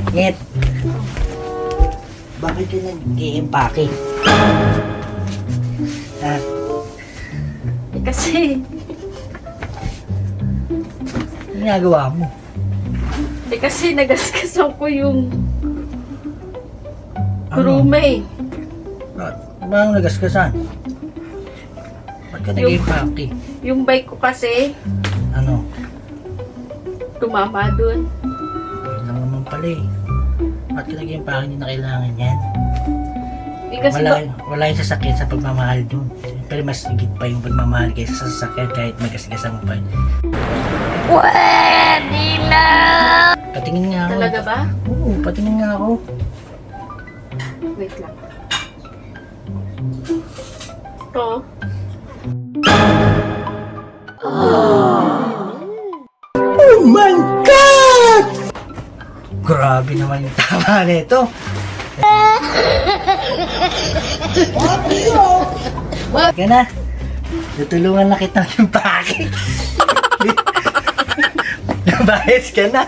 Net, bakit ka nag-i-empake? Ha? Kasi, Ano ginagawa mo? kasi nagasgasan ko yung Ano? kurume. Bakit nagasgasan? Ba't ka nag-i-empake? Yung bike ko kasi, Ano? tumama dun. Yun lang naman pala eh. Ba't ka nag-i-empake? Hindi na kailangan yan. Kasi Wala yung sasakyan sa pagmamahal dun. Pero mas higit pa yung pagmamahal kaysa sa sasakyan kahit may gasgasan mo pa. Pwede na! Patingin nga ako. Talaga ba? Oo, patingin nga ako. Wait lang. Ito. Oh my God! Grabe naman yung tama nito. Ka na. Tutulungan na kitang yung pake. Nabayas ka na.